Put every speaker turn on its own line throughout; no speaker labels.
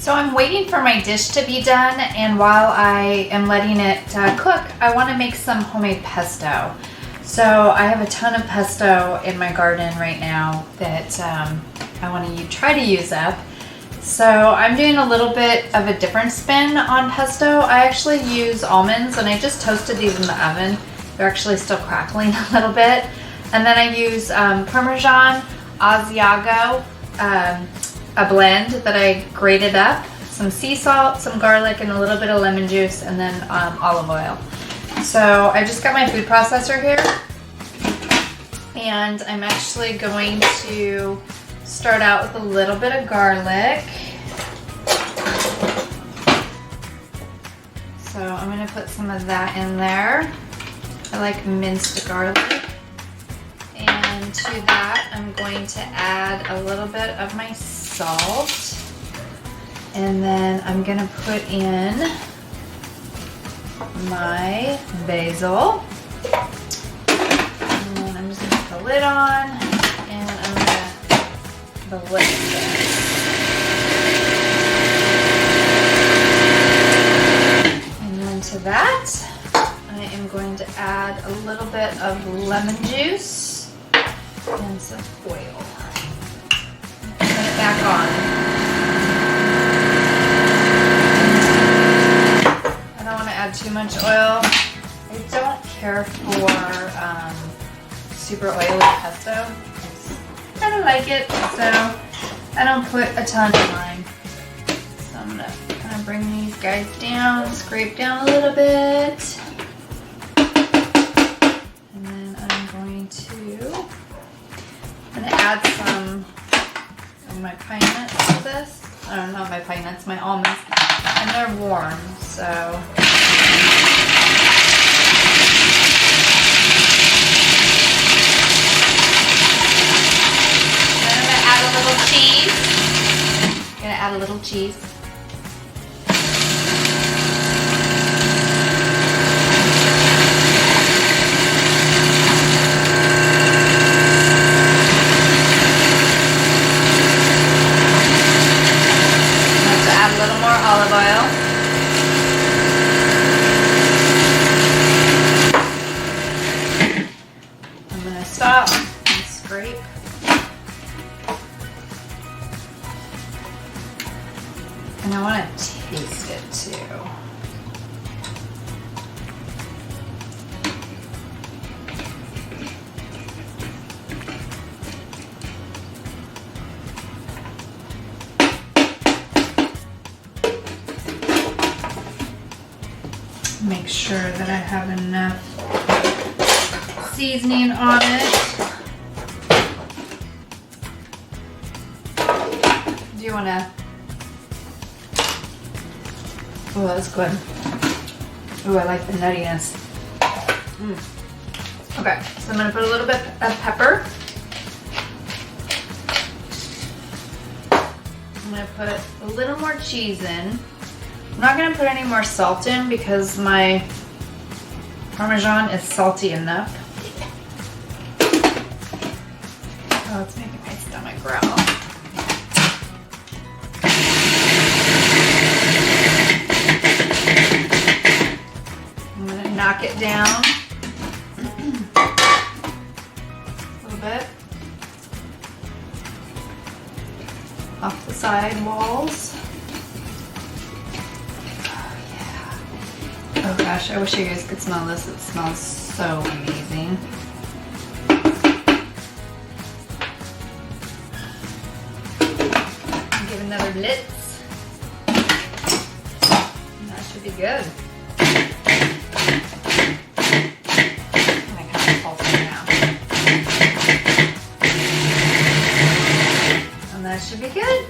So I'm waiting for my dish to be done, and while I am letting it cook, I want to make some homemade pesto. So I have a ton of pesto in my garden right now that I want to try to use up. So I'm doing a little bit of a different spin on pesto. I actually use almonds, and I just toasted these in the oven. They're actually still crackling a little bit. And then I use Parmesan, Asiago, a blend that I grated up, some sea salt, some garlic, and a little bit of lemon juice, and then olive oil. So I just got my food processor here, and I'm actually going to start out with a little bit of garlic. So I'm going to put some of that in there. I like minced garlic. And to that, I'm going to add a little bit of my salt. And then I'm going to put in my basil. And then I'm just going to put the lid on, and I'm going to blend this. And then to that, I am going to add a little bit of lemon juice and some oil. Put it back on. I don't want to add too much oil. I don't care for super oily pesto. I kind of like it, so I don't put a ton in mine. So I'm going to kind of bring these guys down, scrape down a little bit. And then I'm going to add some of my pine nuts to this. Oh, not my pine nuts, my almonds. And they're warm, so. Then I'm gonna add a little cheese. I'm gonna add a little cheese. Olive oil. I'm going to stop and scrape. And I want to taste it too. Make sure that I have enough seasoning on it. Do you want to? Oh, that's good. Oh, I like the nuttiness. Okay, so I'm going to put a little bit of pepper. I'm going to put a little more cheese in. I'm not going to put any more salt in because my Parmesan is salty enough. Oh, it's making my stomach growl. I'm going to knock it down a little bit off the side walls. Oh gosh, I wish you guys could smell this. It smells so amazing. Give another litz. And that should be good. And I kind of pulse it now. And that should be good.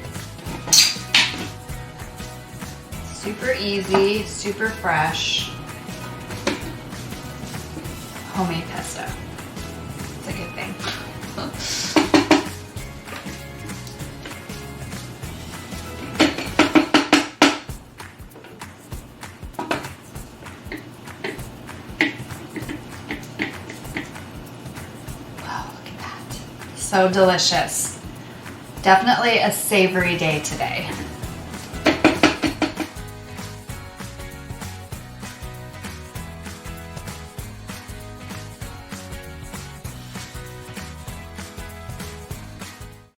Super easy, super fresh. Homemade pesto. It's a good thing. Wow, look at that. So delicious. Definitely a savory day today.